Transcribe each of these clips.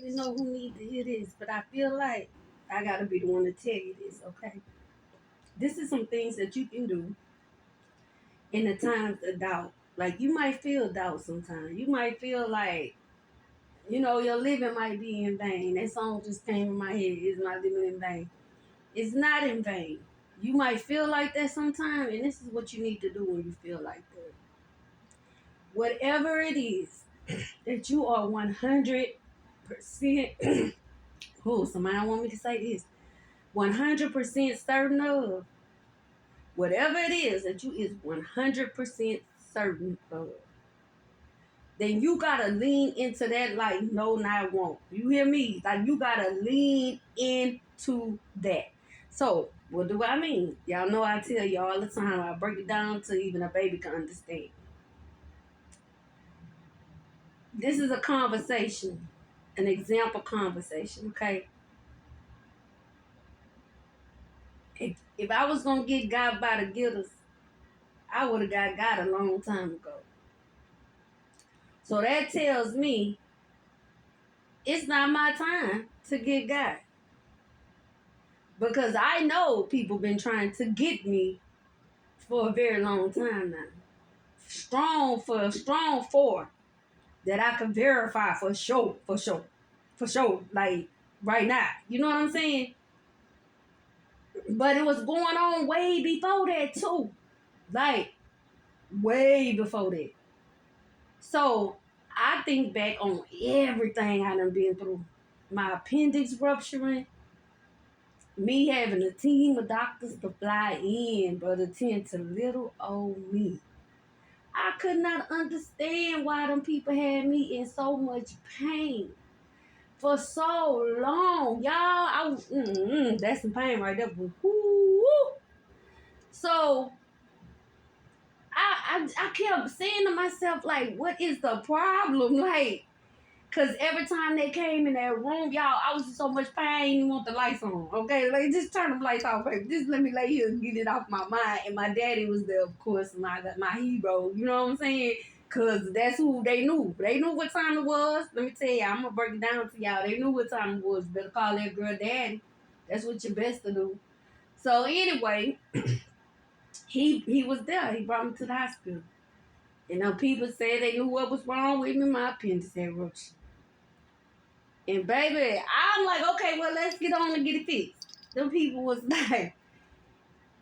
really know who needs to hear this, but I feel like I gotta be the one to tell you this, okay? This is some things that you can do in the times of doubt. Like you might feel doubt sometimes. You might feel like, your living might be in vain. That song just came in my head. Is my living in vain? It's not in vain. You might feel like that sometimes, and this is what you need to do when you feel like that. Whatever it is that you are 100%, oh, somebody want me to say this, 100% certain of, whatever it is that you is 100% certain of, then you gotta lean into that like no, not won't. You hear me? Like you gotta lean into that. So what do I mean? Y'all know I tell you all the time. I break it down to even a baby can understand. This is a conversation, an example conversation. Okay, if I was gonna get God by the gitters, I would have got God a long time ago. So that tells me it's not my time to get God. Because I know people been trying to get me for a very long time now. Strong for that I can verify for sure, like right now. You know what I'm saying? But it was going on way before that too. Like way before that. So I think back on everything I done been through. My appendix rupturing, me having a team of doctors to fly in, but attend to little old me. I could not understand why them people had me in so much pain for so long. Y'all, that's some pain right there. Woo. So I kept saying to myself, like, what is the problem? Like, cause every time they came in that room, y'all, I was in so much pain. I didn't even want the lights on. Okay, like just turn the lights off, baby. Just let me lay here and get it off my mind. And my daddy was there, of course, my hero. You know what I'm saying? Cause that's who they knew. They knew what time it was. Let me tell you, I'm gonna break it down to y'all. They knew what time it was. Better call that girl daddy. That's what you're best to do. So anyway, he was there. He brought me to the hospital. You know, people said they knew what was wrong with me. My appendix had ruptured. And baby, I'm like, okay, well, let's get on and get it fixed. Them people was like,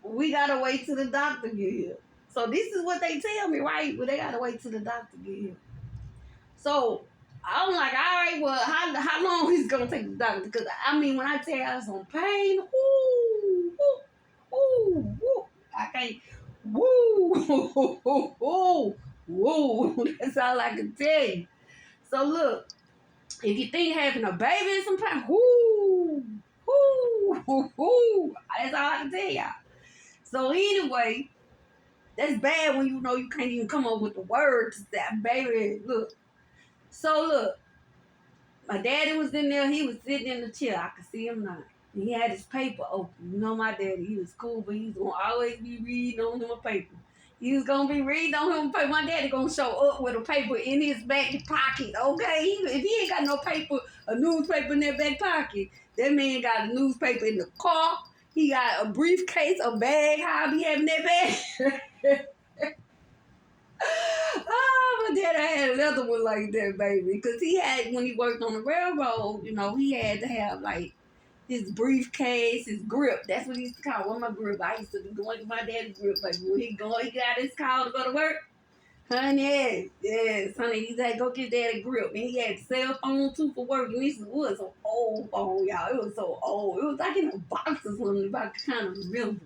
we gotta wait till the doctor get here. So this is what they tell me, right? Well, they gotta wait till the doctor get here. So I'm like, all right, well, how long is it gonna take the doctor? Because I mean, when I tell you I was on pain, I can't, That's all I can tell you. So look. If you think having a baby is some pain, that's all I can tell y'all. So anyway, that's bad when you know you can't even come up with the words that baby. Look. So look, my daddy was in there. He was sitting in the chair. I could see him now. He had his paper open. You know my daddy. He was cool, but he was gonna always be reading on him a paper. He was gonna be reading on him a paper. My daddy gonna show up with a paper in his back pocket. Okay, if he ain't got no paper, a newspaper in that back pocket, that man got a newspaper in the car. He got a briefcase, a bag. How I be having that bag? Oh, my dad had another one like that, baby. Because he had, when he worked on the railroad, he had to have, like, his briefcase, his grip. That's what he used to call one of my grip. I used to be going to my daddy's grip. Like, when he got his call to go to work. Honey, yes, honey, he had to go get daddy grip. And he had cell phone, too, for work. And this was an old phone, y'all. It was so old. It was like in a box or something, if I kind of remember.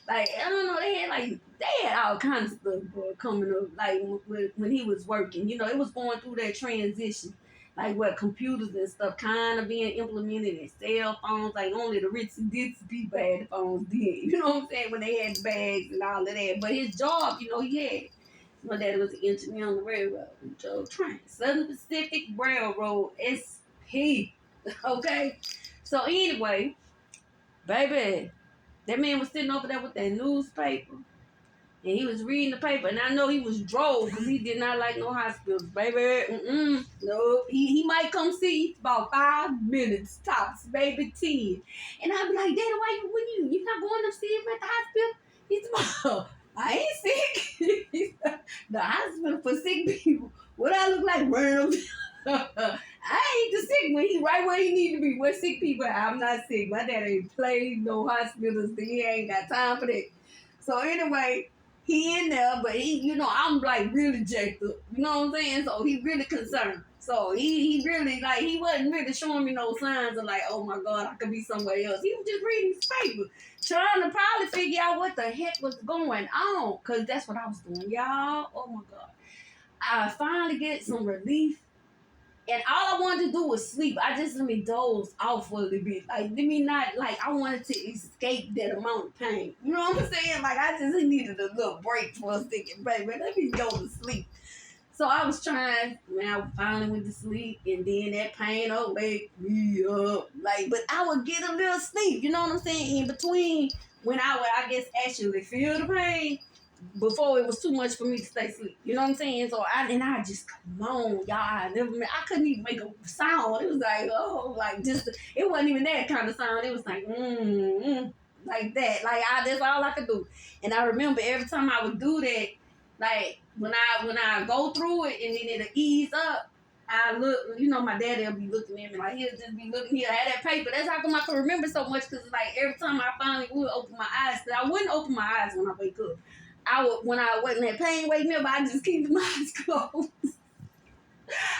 Like, I don't know, they had all kinds of stuff coming up, like, when he was working. It was going through that transition. Like, what, computers and stuff kind of being implemented in cell phones. Like, only the rich and ditzy people had the phones then. You know what I'm saying? When they had the bags and all of that. But his job, he had. My daddy was an engineer on the railroad. He drove trains. Southern Pacific Railroad, SP. Okay? So, anyway, baby, that man was sitting over there with that newspaper. And he was reading the paper, and I know he was drove because he did not like no hospitals, baby. No, he might come see about 5 minutes tops, baby 10. And I'd be like, Daddy, why you not going to see him at the hospital? He's like, I ain't sick. The hospital for sick people. What I look like, Worms? I ain't the sick one. He right where he need to be. Where sick people at. I'm not sick. My dad ain't played no hospitals. He ain't got time for that. So anyway, he in there, but I'm like really jacked up. You know what I'm saying? So he really concerned. So he really like he wasn't really showing me no signs of like, oh my God, I could be somewhere else. He was just reading his paper, trying to probably figure out what the heck was going on. Cause that's what I was doing, y'all. Oh my God. I finally get some relief. And all I wanted to do was sleep. I just let me doze off for a little bit. Like, let me not, like, I wanted to escape that amount of pain. You know what I'm saying? Like, I just needed a little break for a second, baby. Let me go to sleep. So I was trying, when I finally went to sleep, and then that pain wake me up. Like, but I would get a little sleep, you know what I'm saying? In between, when I would, I guess, actually feel the pain, before it was too much for me to stay asleep. You know what I'm saying? So I just come on, y'all. I couldn't even make a sound. It was like, oh, like just it wasn't even that kind of sound. It was like like that. Like that's all I could do. And I remember every time I would do that, like when I go through it and then it'll ease up. I look, my daddy will be looking at me like he'll just be looking here at that paper. That's how come I can remember so much because like every time I finally would open my eyes, because I wouldn't open my eyes when I wake up. When I wasn't that pain wake me up, I just keep my eyes closed.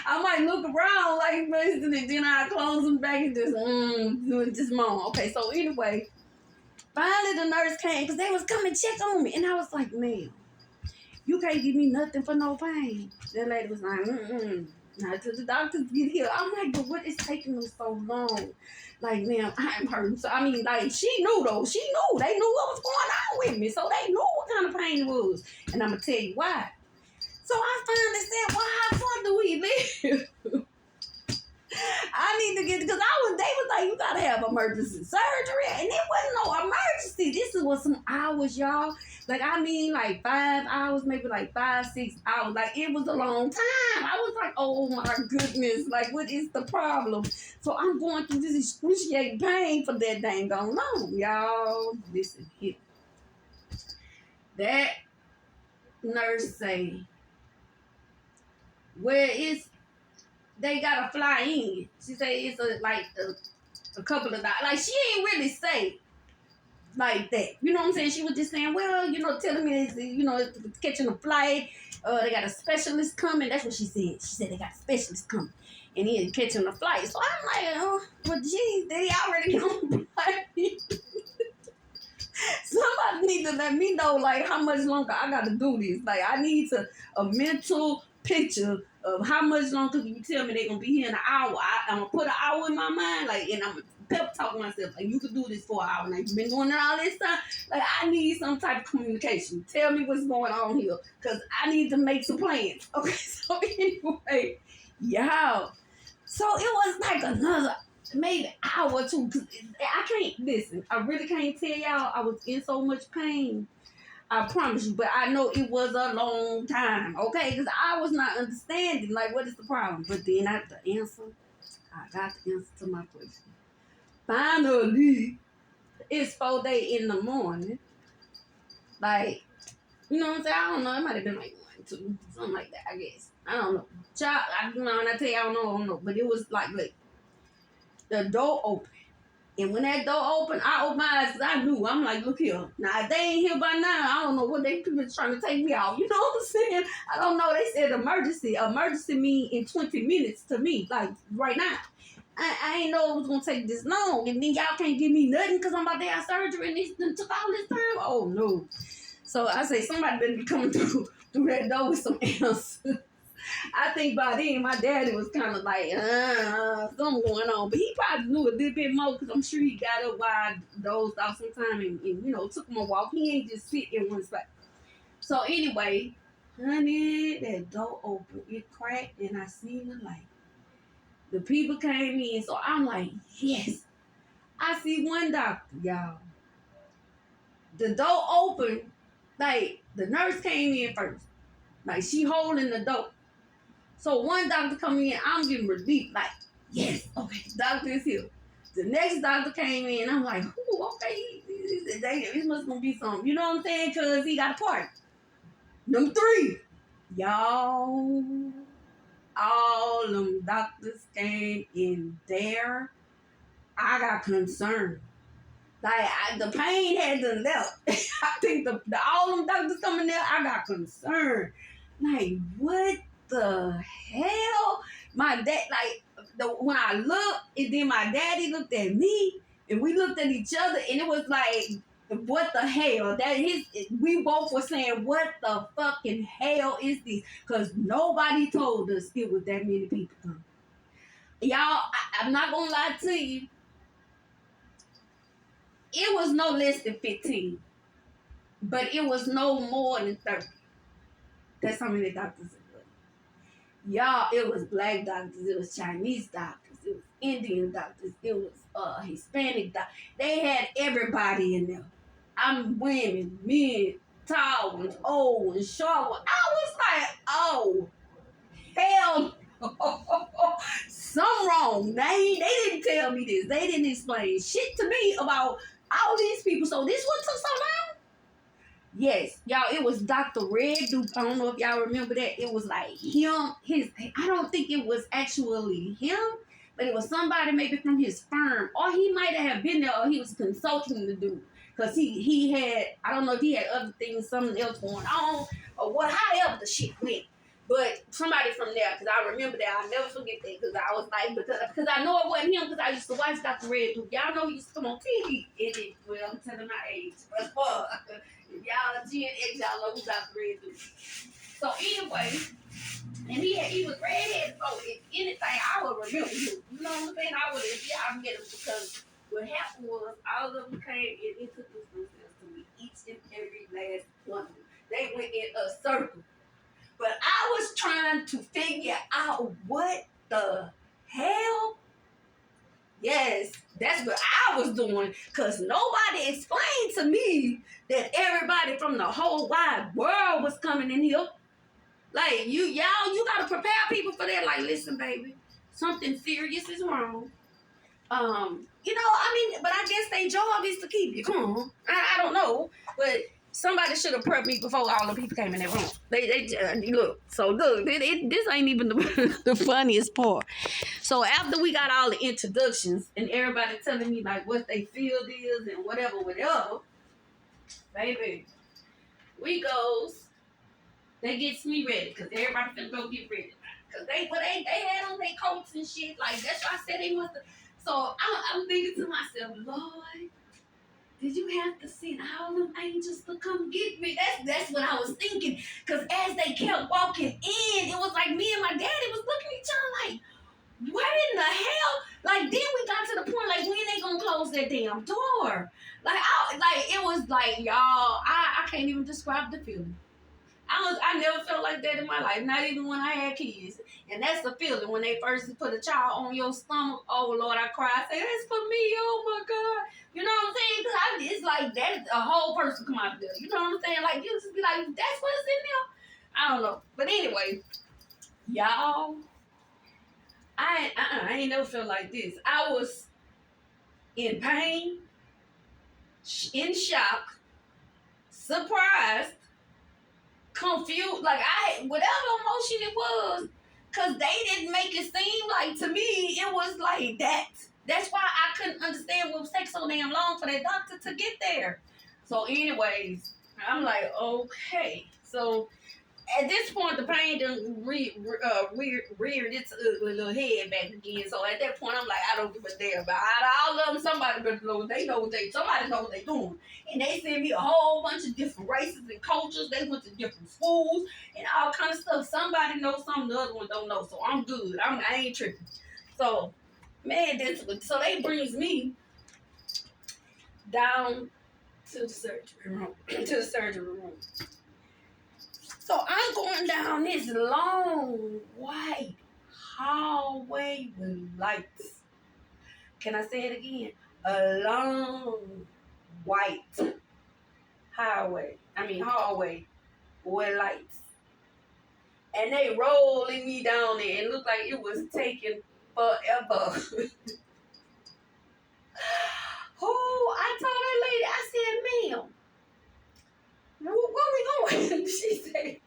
I might look around like this, and then I close them back and just moan. Okay, so anyway, finally the nurse came because they was coming check on me, and I was like, "Ma'am, you can't give me nothing for no pain." That lady was like, Not till the doctors get here. I'm like, but what is taking them so long? Like, ma'am, I'm hurting. So, I mean, like, she knew, though. She knew. They knew what was going on with me. So, they knew what kind of pain it was. And I'm going to tell you why. So, I finally said, well, how far do we live? I need to get, because they was like, you got to have emergency surgery. And it wasn't no emergency. This was some hours, y'all. Like, I mean, like 5 hours, maybe like 5, 6 hours. Like, it was a long time. I was like, oh my goodness. Like, what is the problem? So I'm going through this excruciating pain for that dang on long. Y'all, listen here. That nurse say, where is they gotta fly in. She say it's a couple of dollars. Like she ain't really say like that. You know what I'm saying? She was just saying, well, telling me it's catching a flight. They got a specialist coming. That's what she said. She said they got a specialist coming. And he is catching a flight. So I'm like, oh, well, geez, they already on the flight. Somebody need to let me know, like, how much longer I got to do this. Like, I need a mental picture of how much longer you tell me they're going to be here in an hour. I'm going to put an hour in my mind, like, and I'm going to pep talk myself, like, you could do this for an hour. Like, you've been doing it all this time. Like, I need some type of communication. Tell me what's going on here, because I need to make some plans. Okay, so anyway, y'all. So it was like another maybe hour or two. I can't listen. I really can't tell y'all I was in so much pain. I promise you, but I know it was a long time, okay? Because I was not understanding, like, what is the problem? But then I got the answer to my question. Finally, it's 4 days in the morning. Like, you know what I'm saying? I don't know. It might have been like 1, 2, something like that, I guess. I don't know. Child, when I tell you I don't know. But it was like the door opened. And when that door opened, I opened my eyes because I knew. I'm like, look here. Now, if they ain't here by now, I don't know what they people trying to take me out. You know what I'm saying? I don't know. They said emergency. Emergency mean in 20 minutes to me, like right now. I ain't know it was going to take this long. And then y'all can't give me nothing because I'm about to have surgery and this took all this time. Oh, no. So I say somebody better be coming through that door with some answers. I think by then my daddy was kind of like, something going on. But he probably knew a little bit more because I'm sure he got up while I dozed off sometime and took him a walk. He ain't just sit in one spot. So anyway, honey, that door opened. It cracked and I seen the light. The people came in. So I'm like, yes. I see one doctor, y'all. The door opened. Like, The nurse came in first. Like, she holding the door. So one doctor come in, I'm getting relief. Like, yes, okay, doctor is here. The next doctor came in, I'm like, ooh, okay, it must gonna be something. You know what I'm saying? Because he got a party. Number 3. Y'all, all them doctors came in there. I got concerned. Like, the pain had done left. I think the all them doctors coming there, I got concerned. Like, what the hell? My dad, like, when I looked, and then my daddy looked at me, and we looked at each other, and it was like, what the hell? We both were saying, what the fucking hell is this? Because nobody told us it was that many people coming. Y'all, I'm not gonna lie to you. It was no less than 15, but it was no more than 30. That's how many doctors it was. Y'all, it was black doctors, it was Chinese doctors, it was Indian doctors, it was Hispanic doctors. They had everybody in there. I'm women, men, tall ones, old ones, short ones. I was like, oh, hell no. Something wrong. They didn't tell me this. They didn't explain shit to me about all these people. So this one took so long? Yes, y'all, it was Dr. Red Duke. I don't know if y'all remember that. It was like him, I don't think it was actually him, but it was somebody maybe from his firm. Or he might have been there, or he was consulting the dude. Because he had, I don't know if he had other things, something else going on, or what, however the shit went. But somebody from there, because I remember that. I'll never forget that, because I was like, because I know it wasn't him, because I used to watch Dr. Red Duke. Y'all know he used to come on TV. Well, I'm telling my age. But if y'all are Gen X, y'all know who Dr. Red Duke. So anyway, and he was redhead, so if anything, I would remember him. You know what I'm saying? I met him, because what happened was all of them came and introduced themselves to me, each and every last one of them. They went in a circle. But I was trying to figure out what the hell. Yes, that's what I was doing, because nobody explained to me that everybody from the whole wide world was coming in here. Like, you gotta prepare people for that. Like, listen, baby, something serious is wrong. But I guess their job is to keep you calm. I don't know, but somebody should have prepped me before all the people came in that room. They look. So look, this ain't even the funniest part. So after we got all the introductions and everybody telling me like what they field is and whatever, baby, we goes. They gets me ready, because everybody finna go get ready. Because they had on their coats and shit. Like, that's why I said they must have. So I'm thinking to myself, Lord, did you have to send all them angels to come get me? That's what I was thinking. Because as they kept walking in, it was like me and my daddy was looking at each other like, what in the hell? Like, then we got to the point, like, when they gonna close that damn door? It was like, y'all, I can't even describe the feeling. I never felt like that in my life, not even when I had kids. And that's the feeling when they first put a child on your stomach. Oh Lord, I cried. I say, that's for me. Oh my God. You know what I'm saying? Because it's like that, a whole person come out of there. You know what I'm saying? Like, you just be like, that's what's in there. I don't know. But anyway, y'all, I ain't never felt like this. I was in pain, in shock, surprised, confused, like whatever emotion it was, because they didn't make it seem like, to me, it was like that. That's why I couldn't understand what was taking so damn long for that doctor to get there. So anyways, I'm like, okay. So at this point, the pain done reared its ugly little head back again. So at that point, I'm like, I don't give a damn. But out of all of them, somebody better know. Somebody know what they doing. And they sent me a whole bunch of different races and cultures. They went to different schools and all kind of stuff. Somebody knows something, the other one don't know. So I'm good. I ain't tripping. So, man, so they brings me down to the surgery room. So I'm going down this long, white hallway with lights. Can I say it again? A long, white hallway with lights. And they rolling me down there. It looked like it was taking forever. Oh, I told that lady, I said, ma'am, where we going? She said,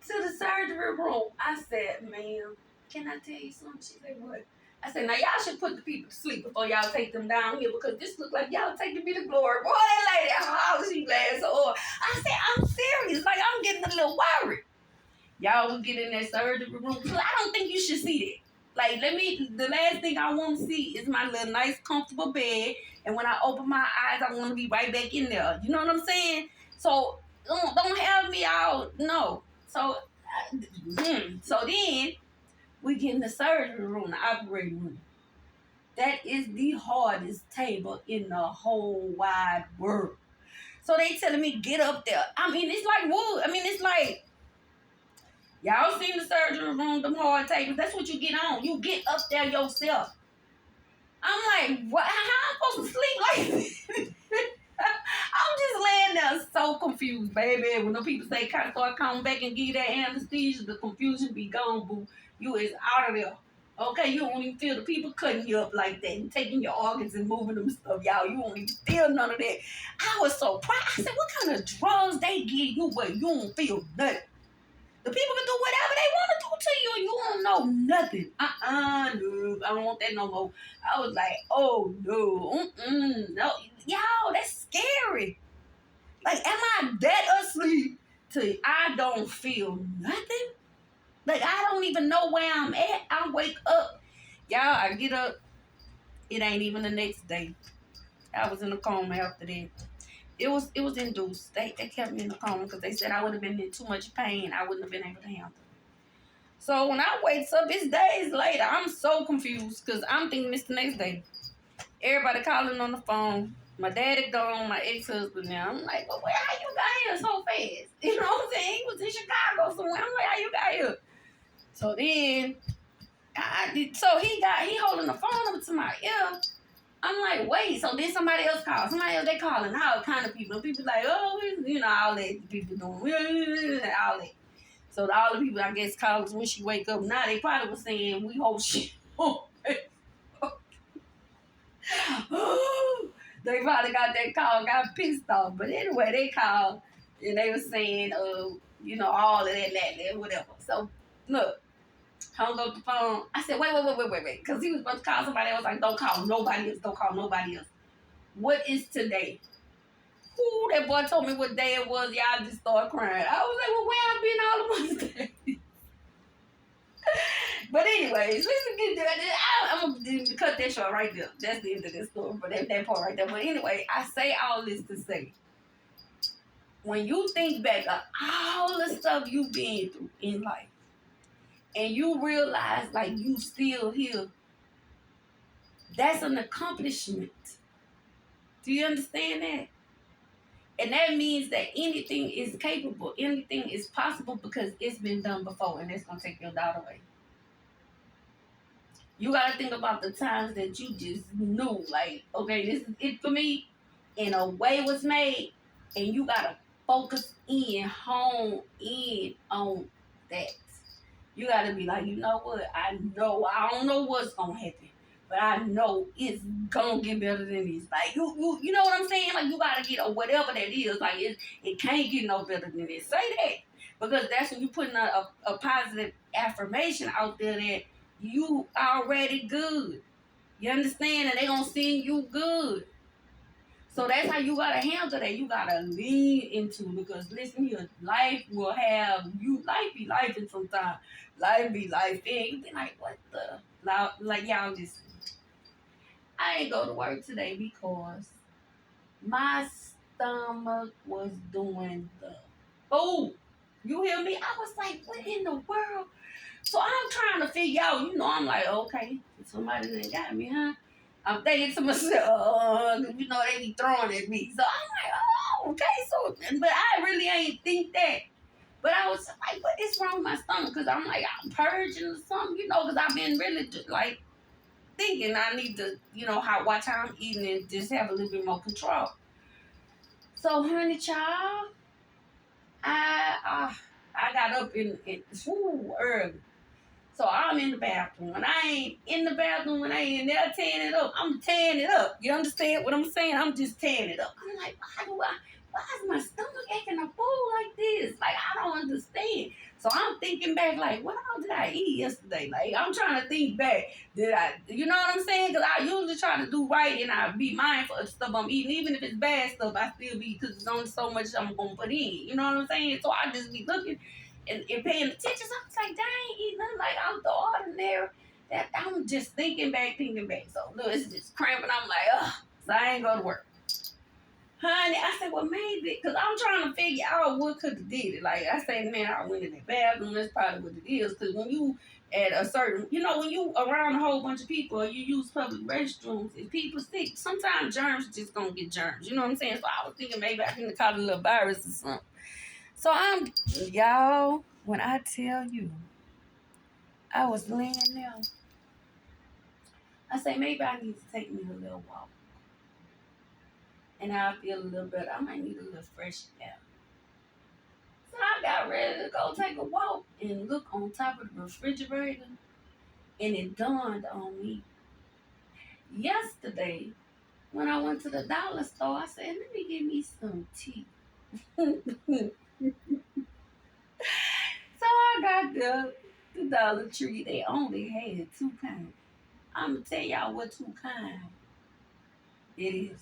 to the surgery room. I said, ma'am, can I tell you something? She said, what? I said, now y'all should put the people to sleep before y'all take them down here because this look like y'all taking me to glory. Boy, that lady, how she glad so hard. I said, I'm serious. Like, I'm getting a little worried. Y'all will get in that surgery room. So I don't think you should see that. Like, the last thing I want to see is my little nice, comfortable bed. And when I open my eyes, I want to be right back in there. You know what I'm saying? So, don't have me out. No. So, so then, we get in the surgery room, the operating room. That is the hardest table in the whole wide world. So they telling me, get up there. I mean, it's like wood. I mean, it's like, y'all seen the surgery room, them hard tables. That's what you get on. You get up there yourself. I'm like, what? How am I supposed to sleep like this? I'm just laying there so confused, baby. When the people say, start coming back and give you that anesthesia, the confusion be gone, boo. You is out of there. Okay, you don't even feel the people cutting you up like that and taking your organs and moving them stuff, y'all. You won't even feel none of that. I was so proud. I said, what kind of drugs they give you where you don't feel nothing? The people can do whatever they want to do to you and you don't know nothing. No, I don't want that no more. I was like, oh, no, no. Y'all, that's scary. Like, am I that asleep till I don't feel nothing? Like, I don't even know where I'm at. I wake up. Y'all, I get up. It ain't even the next day. I was in a coma after that. It was induced. They kept me in the coma because they said I would have been in too much pain. I wouldn't have been able to handle it. So when I wakes up, it's days later. I'm so confused because I'm thinking it's the next day. Everybody calling on the phone. My daddy gone, my ex-husband now. I'm like, well, how you got here so fast? You know what I'm saying? He was in Chicago somewhere. I'm like, how you got here? So then, he holding the phone up to my ear. I'm like, wait, so then somebody else called. Somebody else, they calling all kind of people. People like, oh, all that people doing, all that. So all the people, I guess, callers when she wake up now, they probably was saying, we hope she they probably got that call, got pissed off. But anyway, they called and they were saying, all of that, whatever. So, look, hung up the phone. I said, wait. Because he was about to call somebody else. Like, don't call nobody else. What is today? Ooh, that boy told me what day it was. Y'all just started crying. I was like, well, where I been all the months? But anyways, listen, get that. I'm going to cut that short right there. That's the end of this story. But that part right there. But anyway, I say all this to say, when you think back of all the stuff you've been through in life, and you realize, like, you still here, that's an accomplishment. Do you understand that? And that means that anything is capable, anything is possible because it's been done before, and it's going to take your doubt away. You got to think about the times that you just knew, like, okay, this is it for me, and a way was made, and you got to focus hone in on that. You got to be like, you know what? I don't know what's going to happen, but I know it's going to get better than this. Like, you know what I'm saying? Like, you got to get whatever that is. Like, it can't get no better than this. Say that. Because that's when you putting a positive affirmation out there that you already good. You understand? And they going to send you good. So that's how you gotta handle that. You gotta lean into it because listen here, life will have you. Life be life, and sometimes life be life. And you be like, what the? Like y'all just. I ain't go to work today because my stomach was doing the. Oh, you hear me? I was like, what in the world? So I'm trying to figure out. I'm like, okay, somebody that got me, huh? I'm thinking to myself, they be throwing at me. So I'm like, oh, okay. So, but I really ain't think that. But I was like, what is wrong with my stomach? Because I'm like, I'm purging or something, because I've been really, like, thinking I need to, watch how I'm eating and just have a little bit more control. So, honey, child, I got up in early. So I'm in the bathroom. When I ain't in the bathroom, when I ain't in there tearing it up, I'm tearing it up. You understand what I'm saying? I'm just tearing it up. I'm like, why is my stomach acting a fool like this? Like, I don't understand. So I'm thinking back, like, what all did I eat yesterday? Like, I'm trying to think back. You know what I'm saying? Because I usually try to do right and I be mindful of stuff I'm eating. Even if it's bad stuff, I still be, because it's only so much I'm going to put in. You know what I'm saying? So I just be looking and paying attention. So I was like, dang, I ain't eating nothing like out of the ordinary. That I'm just thinking back. So look, it's just cramping. I'm like, ugh. So I ain't go to work. Honey, I said, well, maybe, because I'm trying to figure out what could have did it. Like, I said, man, I went in the bathroom. That's probably what it is. Because when you at a certain, when you around a whole bunch of people or you use public restrooms, if people sick, sometimes germs just going to get germs. You know what I'm saying? So I was thinking maybe I can caught a little virus or something. So y'all, when I tell you, I was laying there, I say, maybe I need to take me a little walk. And I feel a little better. I might need a little fresh air. So I got ready to go take a walk and look on top of the refrigerator. And it dawned on me. Yesterday, when I went to the dollar store, I said, let me get me some tea. So I got the Dollar Tree. They only had 2 kinds. I'm going to tell y'all what 2 kinds it is.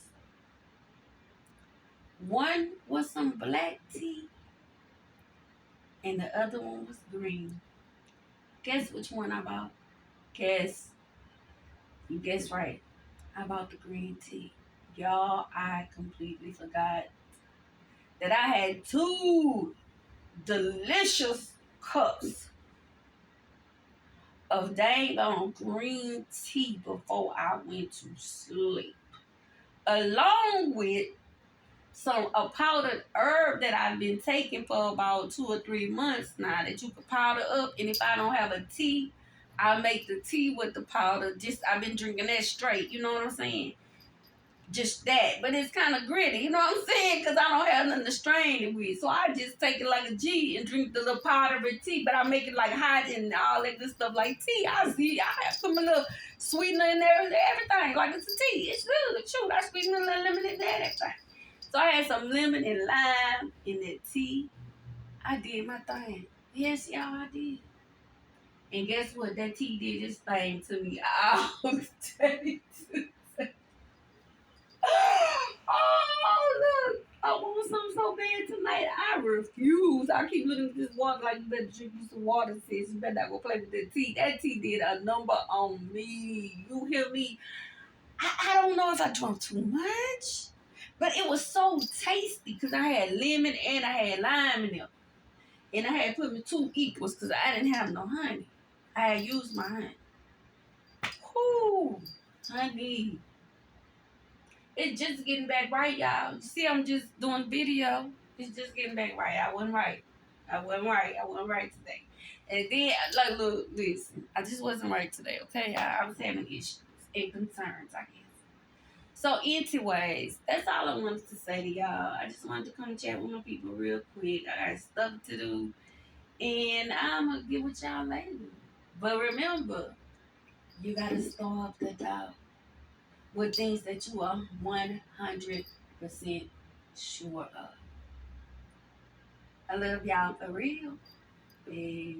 One was some black tea, and the other one was green. Guess which one I bought? You guess right. I bought the green tea. Y'all, I completely forgot that I had 2 delicious cups of dang on green tea before I went to sleep, along with a powdered herb that I've been taking for about 2 or 3 months now that you can powder up. And if I don't have a tea, I make the tea with the powder. I've been drinking that straight. You know what I'm saying? Just that. But it's kind of gritty. You know what I'm saying? Because I don't have nothing to strain it with. So I just take it like a G and drink the little powder of tea. But I make it like hot and all that good stuff like tea. I have put my little sweetener in there and everything. Like it's a tea. It's really the truth. I squeeze a little lemon in there and everything. So I had some lemon and lime in that tea. I did my thing. Yes, y'all, I did. And guess what? That tea did its thing to me all day. Oh, look. I want something so bad tonight. I refuse. I keep looking at this water like you better drink you some water, sis. You better not go play with that tea. That tea did a number on me. You hear me? I don't know if I drank too much. But it was so tasty because I had lemon and I had lime in there. And I had put me 2 equals because I didn't have no honey. I had used my honey. Whoo, honey. It's just getting back right, y'all. You see, I'm just doing video. It's just getting back right. I wasn't right today. And then, like, look, listen. I just wasn't right today, okay? I was having issues and concerns, I guess. So, anyways, that's all I wanted to say to y'all. I just wanted to come chat with my people real quick. I got stuff to do. And I'm going to get with y'all later. But remember, you got to start the doubt with things that you are 100% sure of. I love y'all for real. Peace.